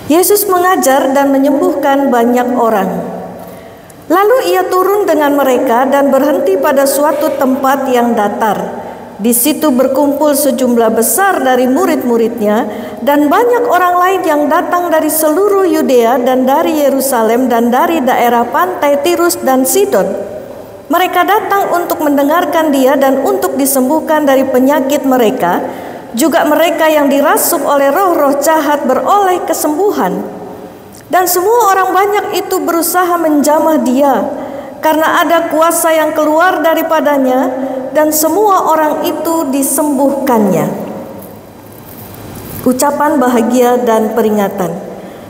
Yesus mengajar dan menyembuhkan banyak orang. Lalu ia turun dengan mereka dan berhenti pada suatu tempat yang datar. Di situ berkumpul sejumlah besar dari murid-muridnya dan banyak orang lain yang datang dari seluruh Yudea dan dari Yerusalem dan dari daerah pantai Tirus dan Sidon. Mereka datang untuk mendengarkan dia dan untuk disembuhkan dari penyakit mereka. Juga mereka yang dirasuk oleh roh-roh jahat beroleh kesembuhan. Dan semua orang banyak itu berusaha menjamah dia, karena ada kuasa yang keluar daripadanya, dan semua orang itu disembuhkannya. Ucapan bahagia dan peringatan.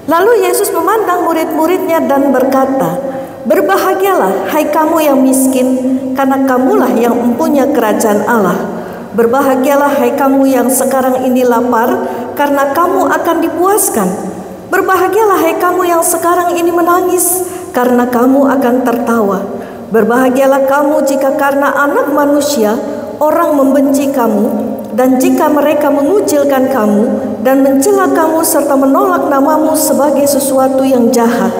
Lalu Yesus memandang murid-muridnya dan berkata, "Berbahagialah hai kamu yang miskin, karena kamulah yang mempunyai kerajaan Allah. Berbahagialah hai kamu yang sekarang ini lapar, karena kamu akan dipuaskan. Berbahagialah hai kamu yang sekarang ini menangis, karena kamu akan tertawa. Berbahagialah kamu jika karena Anak Manusia orang membenci kamu, dan jika mereka mengucilkan kamu dan mencela kamu serta menolak namamu sebagai sesuatu yang jahat.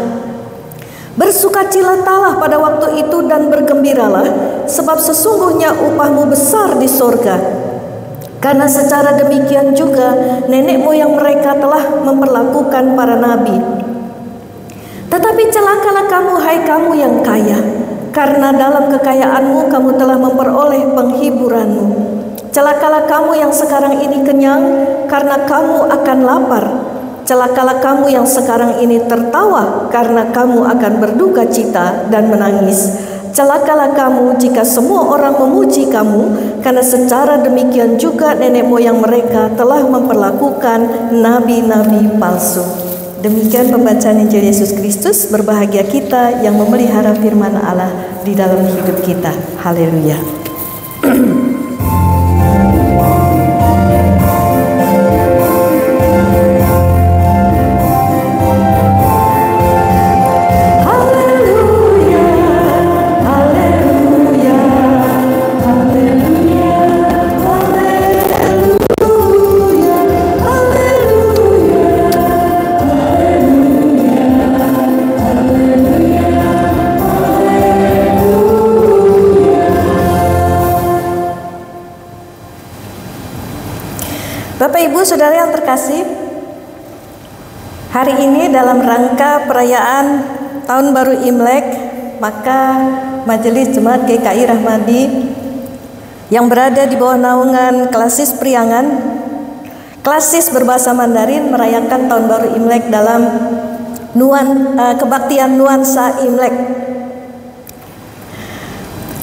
Bersukacitalah pada waktu itu dan bergembiralah, sebab sesungguhnya upahmu besar di sorga. Karena secara demikian juga nenek moyang mereka telah memperlakukan para nabi. Tetapi celakalah kamu hai kamu yang kaya, karena dalam kekayaanmu kamu telah memperoleh penghiburanmu. Celakalah kamu yang sekarang ini kenyang, karena kamu akan lapar. Celakalah kamu yang sekarang ini tertawa, karena kamu akan berduka cita dan menangis. Celakalah kamu jika semua orang memuji kamu, karena secara demikian juga nenek moyang mereka telah memperlakukan nabi-nabi palsu." Demikian pembacaan Injil Yesus Kristus. Berbahagia kita yang memelihara firman Allah di dalam hidup kita. Haleluya. Bapak Ibu Saudara yang terkasih, hari ini dalam rangka perayaan Tahun Baru Imlek, maka Majelis Jemaat GKI Rahmadi yang berada di bawah naungan Klasis Priangan, Klasis berbahasa Mandarin merayakan Tahun Baru Imlek dalam kebaktian nuansa Imlek.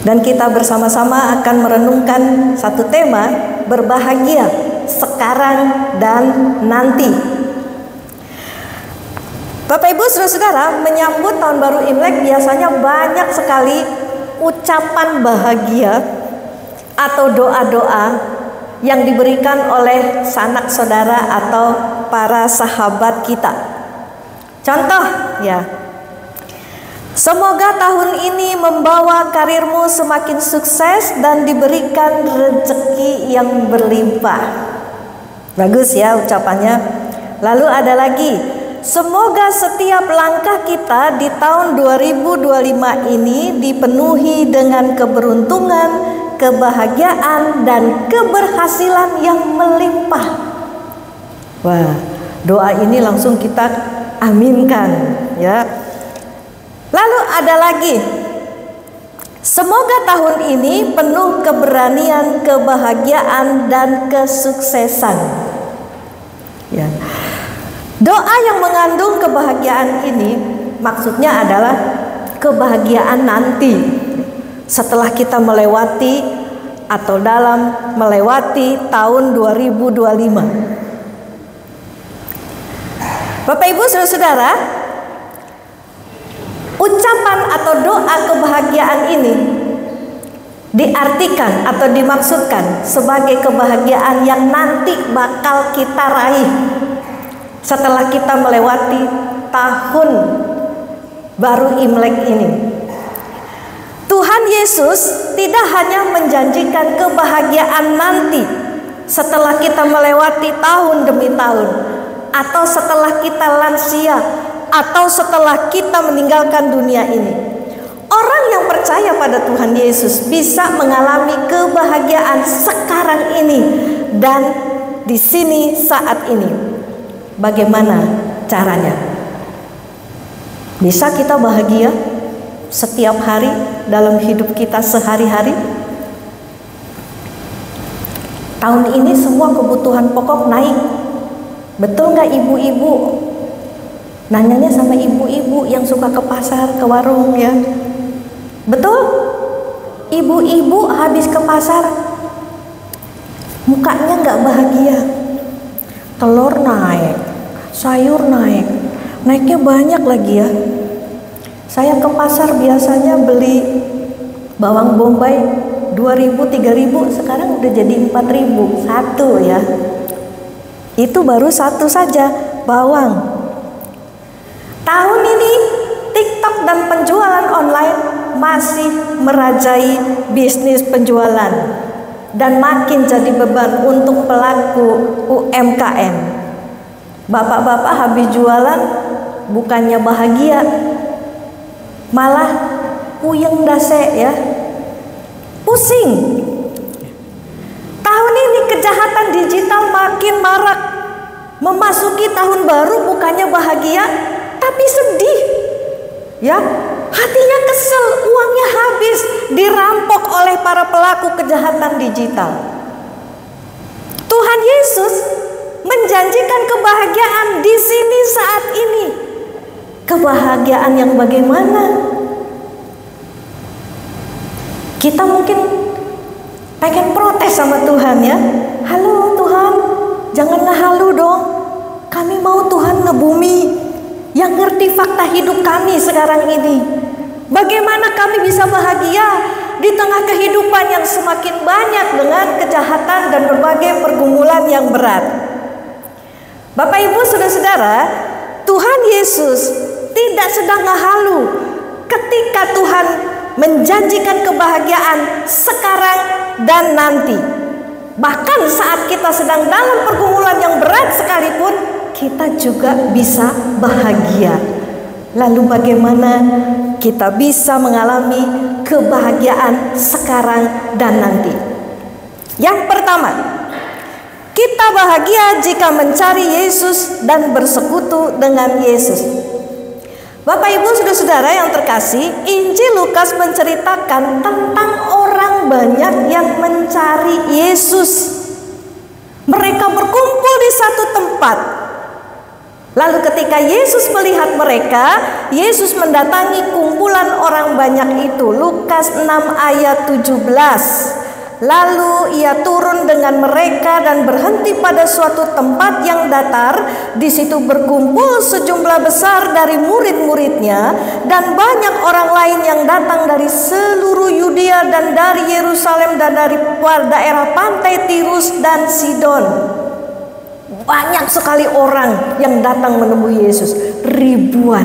Dan kita bersama-sama akan merenungkan satu tema, berbahagia sekarang dan nanti. Bapak Ibu Saudara-saudara, menyambut Tahun Baru Imlek biasanya banyak sekali ucapan bahagia atau doa-doa yang diberikan oleh sanak saudara atau para sahabat kita. Contoh ya, semoga tahun ini membawa karirmu semakin sukses dan diberikan rezeki yang berlimpah. Bagus ya ucapannya. Lalu ada lagi, semoga setiap langkah kita di tahun 2025 ini dipenuhi dengan keberuntungan, kebahagiaan, dan keberhasilan yang melimpah. Wah, doa ini langsung kita aminkan ya. Lalu ada lagi, semoga tahun ini penuh keberanian, kebahagiaan, dan kesuksesan. Ya. Doa yang mengandung kebahagiaan ini maksudnya adalah kebahagiaan nanti setelah kita melewati atau dalam melewati tahun 2025. Bapak Ibu Saudara-saudara, ucapan atau doa kebahagiaan ini diartikan atau dimaksudkan sebagai kebahagiaan yang nanti bakal kita raih setelah kita melewati tahun baru Imlek ini. Tuhan Yesus tidak hanya menjanjikan kebahagiaan nanti setelah kita melewati tahun demi tahun, atau setelah kita lansia, atau setelah kita meninggalkan dunia ini. Orang yang percaya pada Tuhan Yesus bisa mengalami kebahagiaan sekarang ini dan di sini saat ini. Bagaimana caranya? Bisa kita bahagia setiap hari dalam hidup kita sehari-hari? Tahun ini semua kebutuhan pokok naik. Betul nggak ibu-ibu? Nanyanya sama ibu-ibu yang suka ke pasar, ke warung ya. Betul? Ibu-ibu habis ke pasar, mukanya nggak bahagia. Telur naik, sayur naik, naiknya banyak lagi ya. Saya ke pasar biasanya beli bawang bombay 2.000, 3.000, sekarang udah jadi 4.000 satu ya. Itu baru satu saja bawang. Tahun ini TikTok dan penjualan online masih merajai bisnis penjualan dan makin jadi beban untuk pelaku UMKM. Bapak-bapak habis jualan bukannya bahagia, malah puyeng dase ya, pusing. Tahun ini kejahatan digital makin marak. Memasuki tahun baru bukannya bahagia, tapi sedih. Ya, hatinya kesel, uangnya habis dirampok oleh para pelaku kejahatan digital. Tuhan Yesus menjanjikan kebahagiaan di sini saat ini. Kebahagiaan yang bagaimana? Kita mungkin pengen protes sama Tuhan ya. Halo Tuhan, jangan ngehalu dong. Kami mau Tuhan ngebumi, yang ngerti fakta hidup kami sekarang ini. Bagaimana kami bisa bahagia di tengah kehidupan yang semakin banyak dengan kejahatan dan berbagai pergumulan yang berat. Bapak Ibu saudara-saudara, Tuhan Yesus tidak sedang ngehalu ketika Tuhan menjanjikan kebahagiaan sekarang dan nanti. Bahkan saat kita sedang dalam pergumulan yang berat sekalipun, kita juga bisa bahagia. Lalu bagaimana kita bisa mengalami kebahagiaan sekarang dan nanti? Yang pertama, kita bahagia jika mencari Yesus dan bersekutu dengan Yesus. Bapak Ibu saudara-saudara yang terkasih, Injil Lukas menceritakan tentang orang banyak yang mencari Yesus. Mereka berkumpul di satu tempat. Lalu ketika Yesus melihat mereka, Yesus mendatangi kumpulan orang banyak itu. Lukas 6 ayat 17. Lalu ia turun dengan mereka dan berhenti pada suatu tempat yang datar. Di situ berkumpul sejumlah besar dari murid-muridnya dan banyak orang lain yang datang dari seluruh Yudea dan dari Yerusalem dan dari daerah pantai Tirus dan Sidon. Banyak sekali orang yang datang menemui Yesus, ribuan.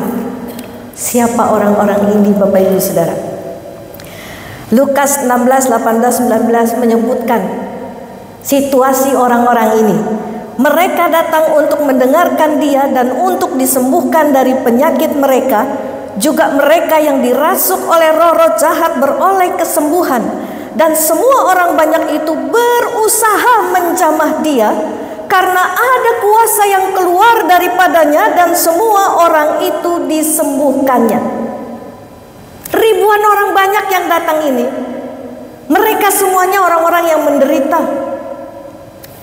Siapa orang-orang ini Bapak Ibu Saudara? Lukas 16, 18, 19 menyebutkan situasi orang-orang ini. Mereka datang untuk mendengarkan dia dan untuk disembuhkan dari penyakit mereka. Juga mereka yang dirasuk oleh roh-roh jahat beroleh kesembuhan. Dan semua orang banyak itu berusaha menjamah dia, karena ada kuasa yang keluar daripadanya dan semua orang itu disembuhkannya. Ribuan orang banyak yang datang ini, mereka semuanya orang-orang yang menderita.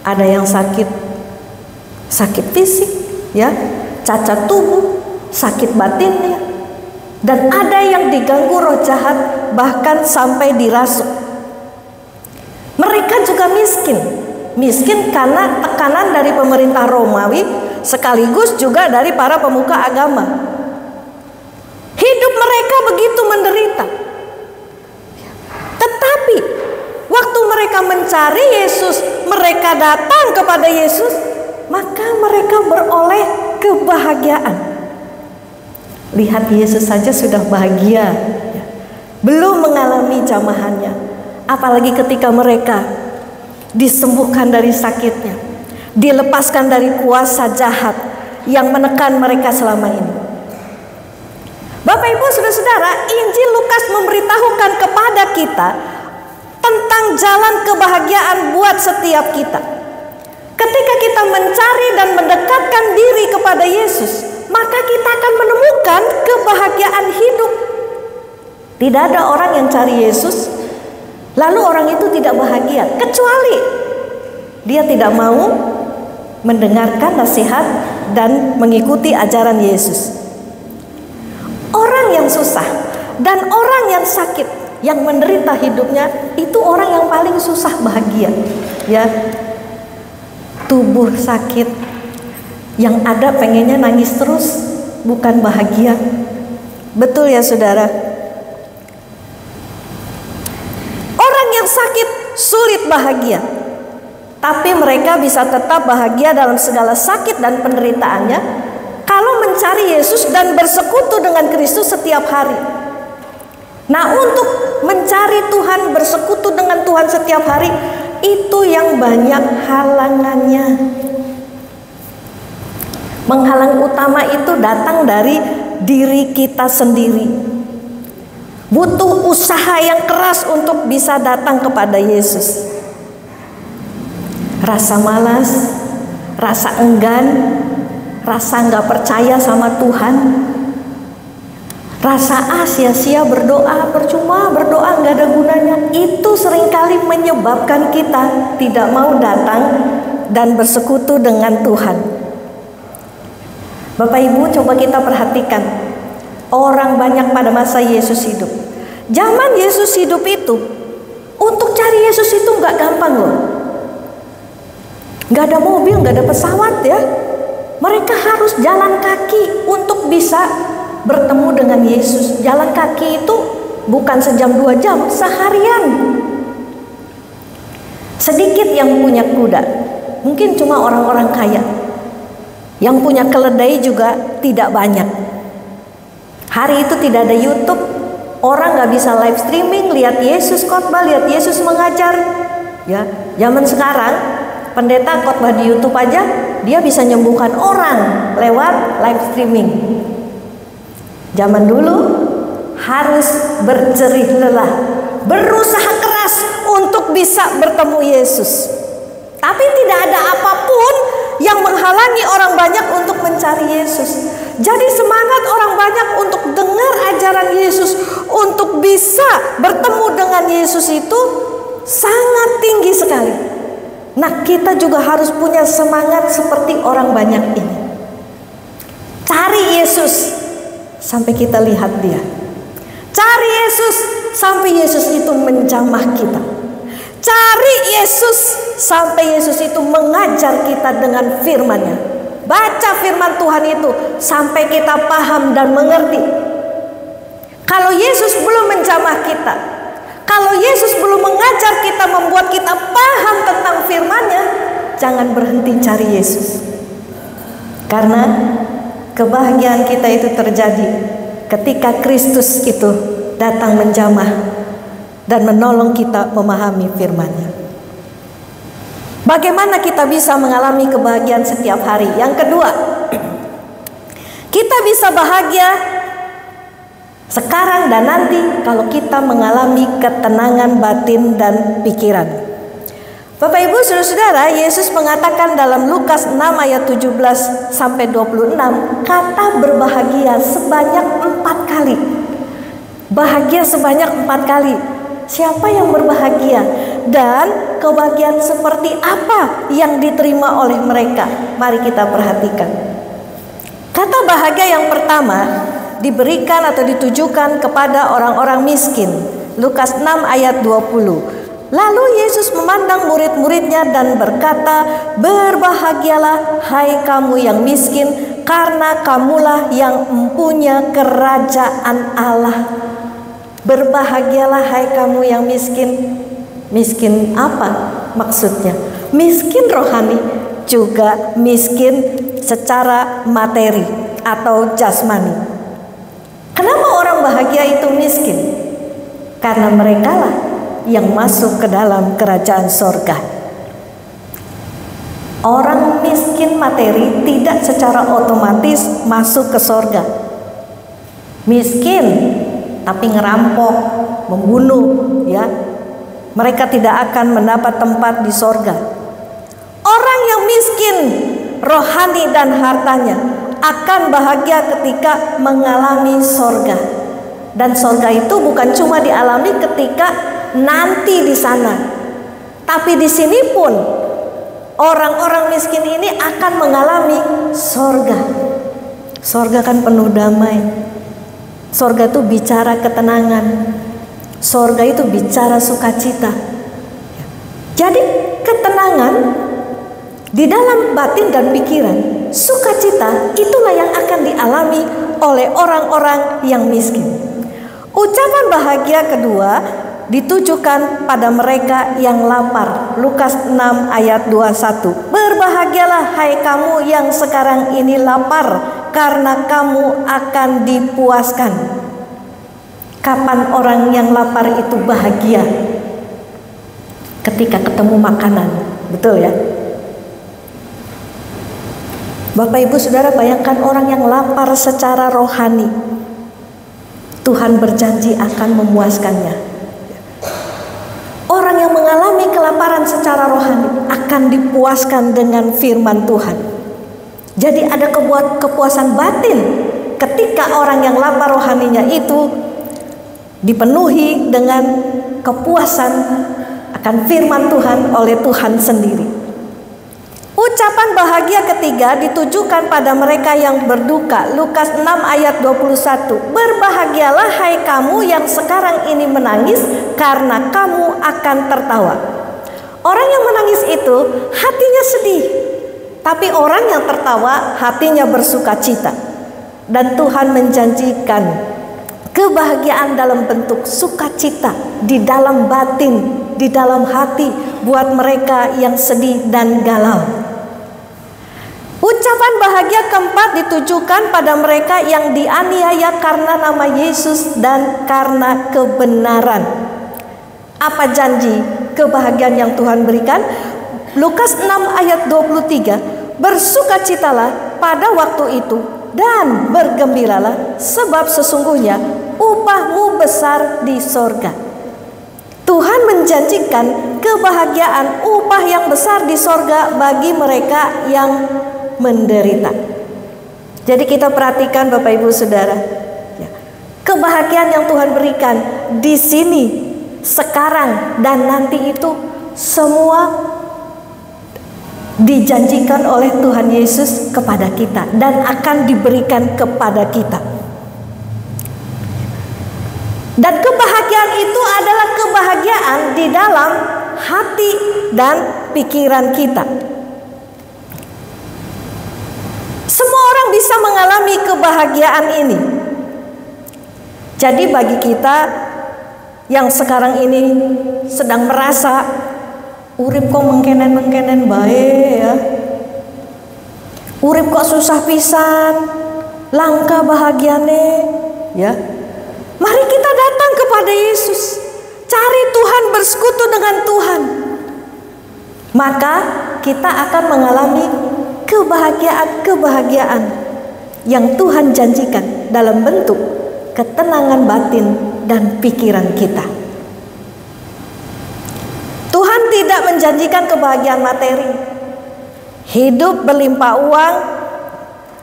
Ada yang sakit fisik, ya, cacat tubuh, sakit batinnya, dan ada yang diganggu roh jahat, bahkan sampai dirasuk. Mereka juga miskin karena tekanan dari pemerintah Romawi, sekaligus juga dari para pemuka agama. Hidup mereka begitu menderita. Tetapi waktu mereka mencari Yesus, mereka datang kepada Yesus, maka mereka beroleh kebahagiaan. Lihat, Yesus saja sudah bahagia, belum mengalami jamahannya. Apalagi ketika mereka disembuhkan dari sakitnya, dilepaskan dari kuasa jahat, yang menekan mereka selama ini. Bapak Ibu Saudara-saudara, Injil Lukas memberitahukan kepada kita tentang jalan kebahagiaan buat setiap kita. Ketika kita mencari dan mendekatkan diri kepada Yesus, maka kita akan menemukan kebahagiaan hidup. Tidak ada orang yang cari Yesus lalu orang itu tidak bahagia, kecuali dia tidak mau mendengarkan nasihat dan mengikuti ajaran Yesus. Orang yang susah dan orang yang sakit, yang menderita hidupnya, itu orang yang paling susah bahagia. Ya, tubuh sakit, yang ada pengennya nangis terus, bukan bahagia. Betul ya saudara? Orang yang sakit sulit bahagia, tapi mereka bisa tetap bahagia dalam segala sakit dan penderitaannya kalau mencari Yesus dan bersekutu dengan Kristus setiap hari. Nah, untuk mencari Tuhan, bersekutu dengan Tuhan setiap hari, itu yang banyak halangannya. Menghalang utama itu datang dari diri kita sendiri. Butuh usaha yang keras untuk bisa datang kepada Yesus. Rasa malas, rasa enggan, rasa nggak percaya sama Tuhan, rasa sia-sia berdoa, percuma berdoa nggak ada gunanya, itu seringkali menyebabkan kita tidak mau datang dan bersekutu dengan Tuhan. Bapak Ibu, coba kita perhatikan orang banyak pada masa Yesus hidup. Zaman Yesus hidup itu, untuk cari Yesus itu nggak gampang loh. Nggak ada mobil, nggak ada pesawat ya. Mereka harus jalan kaki untuk bisa bertemu dengan Yesus. Jalan kaki itu bukan sejam 2 jam, seharian. Sedikit yang punya kuda, mungkin cuma orang-orang kaya. Yang punya keledai juga tidak banyak. Hari itu tidak ada YouTube, orang nggak bisa live streaming, lihat Yesus khotbah, lihat Yesus mengajar. Ya, zaman sekarang pendeta khotbah di YouTube aja, dia bisa nyembuhkan orang lewat live streaming. Zaman dulu harus berjerih lelah, berusaha keras untuk bisa bertemu Yesus. Tapi tidak ada apapun yang menghalangi orang banyak untuk mencari Yesus. Jadi semangat orang banyak untuk dengar ajaran Yesus, untuk bisa bertemu dengan Yesus itu sangat tinggi sekali. Nah, kita juga harus punya semangat seperti orang banyak ini. Cari Yesus sampai kita lihat dia. Cari Yesus sampai Yesus itu menjamah kita. Cari Yesus sampai Yesus itu mengajar kita dengan firman-Nya. Baca firman Tuhan itu sampai kita paham dan mengerti. Kalau Yesus belum menjamah kita, kalau Yesus belum mengajar kita, membuat kita paham tentang firman-Nya, jangan berhenti cari Yesus. Karena kebahagiaan kita itu terjadi ketika Kristus itu datang menjamah dan menolong kita memahami firman-Nya. Bagaimana kita bisa mengalami kebahagiaan setiap hari? Yang kedua, kita bisa bahagia sekarang dan nanti kalau kita mengalami ketenangan batin dan pikiran. Bapak Ibu Saudara-saudara, Yesus mengatakan dalam Lukas 6 ayat 17 sampai 26, kata berbahagia sebanyak 4 kali. Bahagia sebanyak 4 kali. Siapa yang berbahagia dan kebahagiaan seperti apa yang diterima oleh mereka? Mari kita perhatikan. Kata bahagia yang pertama diberikan atau ditujukan kepada orang-orang miskin. Lukas 6 ayat 20. Lalu Yesus memandang murid-muridnya dan berkata, berbahagialah hai kamu yang miskin, karena kamulah yang mempunyai kerajaan Allah. Berbahagialah hai kamu yang miskin. Miskin apa maksudnya? Miskin rohani, juga miskin secara materi atau jasmani. Kenapa orang bahagia itu miskin? Karena merekalah yang masuk ke dalam kerajaan sorga. Orang miskin materi tidak secara otomatis masuk ke sorga. Miskin tapi ngerampok, membunuh, ya, mereka tidak akan mendapat tempat di sorga. Orang yang miskin rohani dan hartanya akan bahagia ketika mengalami sorga. Dan sorga itu bukan cuma dialami ketika nanti di sana, tapi di sini pun orang-orang miskin ini akan mengalami sorga. Sorga kan penuh damai. Sorga itu bicara ketenangan. Sorga itu bicara sukacita. Jadi ketenangan di dalam batin dan pikiran, sukacita itulah yang akan dialami oleh orang-orang yang miskin. Ucapan bahagia kedua ditujukan pada mereka yang lapar. Lukas 6 ayat 21. Berbahagialah hai kamu yang sekarang ini lapar, karena kamu akan dipuaskan. Kapan orang yang lapar itu bahagia? Ketika ketemu makanan. Betul ya? Bapak Ibu Saudara, bayangkan orang yang lapar secara rohani. Tuhan berjanji akan memuaskannya. Orang yang mengalami kelaparan secara rohani akan dipuaskan dengan firman Tuhan. Jadi ada kepuasan batin ketika orang yang lapar rohaninya itu dipenuhi dengan kepuasan akan firman Tuhan oleh Tuhan sendiri. Ucapan bahagia ketiga ditujukan pada mereka yang berduka. Lukas 6 ayat 21. Berbahagialah hai kamu yang sekarang ini menangis, karena kamu akan tertawa. Orang yang menangis itu hatinya sedih, tapi orang yang tertawa hatinya bersukacita. Dan Tuhan menjanjikan kebahagiaan dalam bentuk sukacita di dalam batin, di dalam hati buat mereka yang sedih dan galau. Ucapan bahagia keempat ditujukan pada mereka yang dianiaya karena nama Yesus dan karena kebenaran. Apa janji kebahagiaan yang Tuhan berikan? Lukas 6 ayat 23. Bersukacitalah pada waktu itu dan bergembiralah, sebab sesungguhnya upahmu besar di sorga. Tuhan menjanjikan kebahagiaan, upah yang besar di sorga bagi mereka yang menderita. Jadi kita perhatikan Bapak Ibu Saudara, kebahagiaan yang Tuhan berikan di sini, sekarang dan nanti itu semua dijanjikan oleh Tuhan Yesus kepada kita dan akan diberikan kepada kita. Dan kebahagiaan itu adalah kebahagiaan di dalam hati dan pikiran kita. Semua orang bisa mengalami kebahagiaan ini. Jadi bagi kita yang sekarang ini sedang merasa urip kok mengkenen bae ya, urip kok susah pisan, langka bahagiane ya, mari kita datang kepada Yesus, cari Tuhan, bersekutu dengan Tuhan, maka kita akan mengalami kebahagiaan yang Tuhan janjikan dalam bentuk ketenangan batin dan pikiran kita. Tuhan tidak menjanjikan kebahagiaan materi, hidup berlimpah uang.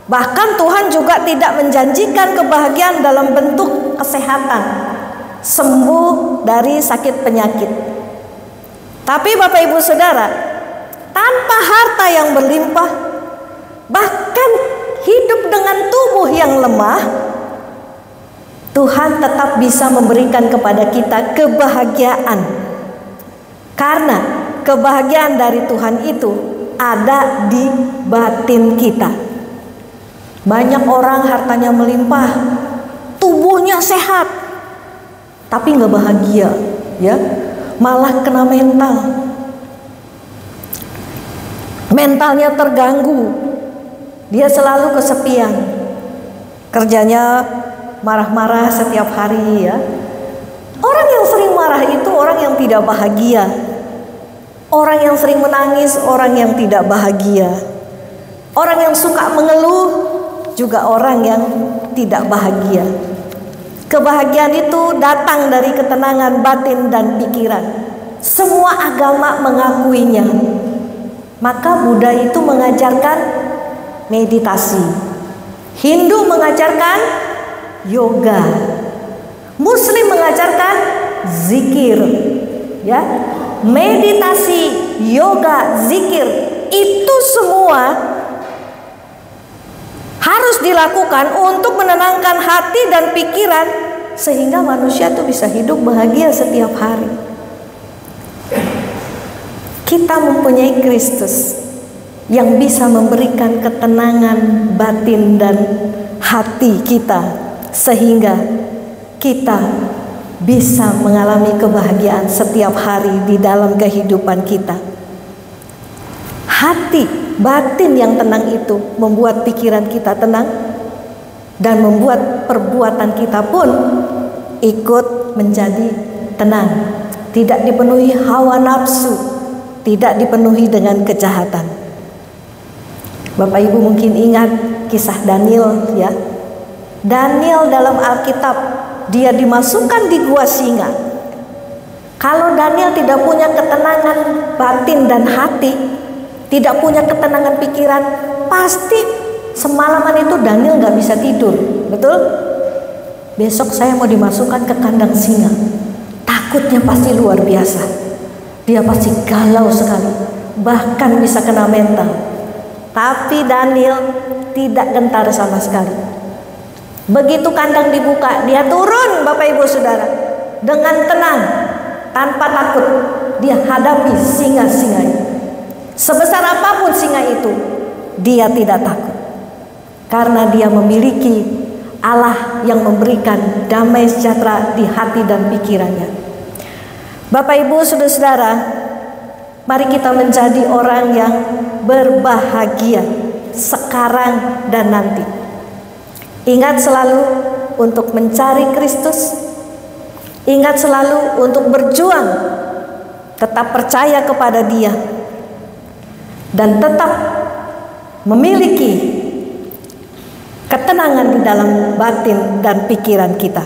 Bahkan Tuhan juga tidak menjanjikan kebahagiaan dalam bentuk kesehatan, sembuh dari sakit penyakit. Tapi Bapak Ibu Saudara, tanpa harta yang berlimpah, bahkan hidup dengan tubuh yang lemah, Tuhan tetap bisa memberikan kepada kita kebahagiaan. Karena kebahagiaan dari Tuhan itu ada di batin kita. Banyak orang hartanya melimpah, tubuhnya sehat, tapi nggak bahagia, ya, malah kena mental. Mentalnya terganggu, dia selalu kesepian, kerjanya marah-marah setiap hari ya. Orang yang sering marah itu orang yang tidak bahagia. Orang yang sering menangis, orang yang tidak bahagia. Orang yang suka mengeluh juga orang yang tidak bahagia. Kebahagiaan itu datang dari ketenangan batin dan pikiran. Semua agama mengakuinya. Maka Buddha itu mengajarkan meditasi. Hindu mengajarkan yoga. Muslim mengajarkan zikir. Ya, meditasi, yoga, zikir itu semua harus dilakukan untuk menenangkan hati dan pikiran sehingga manusia itu bisa hidup bahagia setiap hari. Kita mempunyai Kristus yang bisa memberikan ketenangan batin dan hati kita sehingga kita bisa mengalami kebahagiaan setiap hari di dalam kehidupan kita. Hati batin yang tenang itu membuat pikiran kita tenang dan membuat perbuatan kita pun ikut menjadi tenang. Tidak dipenuhi hawa nafsu, tidak dipenuhi dengan kejahatan. Bapak Ibu mungkin ingat kisah Daniel, ya. Daniel dalam Alkitab, dia dimasukkan di gua singa. Kalau Daniel tidak punya ketenangan batin dan hati, tidak punya ketenangan pikiran, pasti semalaman itu Daniel nggak bisa tidur. Betul? Besok saya mau dimasukkan ke kandang singa. Takutnya pasti luar biasa. Dia pasti galau sekali, bahkan bisa kena mental. Tapi Daniel tidak gentar sama sekali. Begitu kandang dibuka, dia turun, Bapak Ibu Saudara, dengan tenang, tanpa takut. Dia hadapi singa-singa. Sebesar apapun singa itu, dia tidak takut. Karena dia memiliki Allah yang memberikan damai sejahtera di hati dan pikirannya. Bapak Ibu Saudara, mari kita menjadi orang yang berbahagia sekarang dan nanti. Ingat selalu untuk mencari Kristus. Ingat selalu untuk berjuang. Tetap percaya kepada Dia. Dan tetap memiliki ketenangan di dalam batin dan pikiran kita.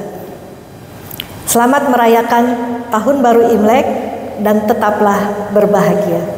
Selamat merayakan Tahun Baru Imlek dan tetaplah berbahagia.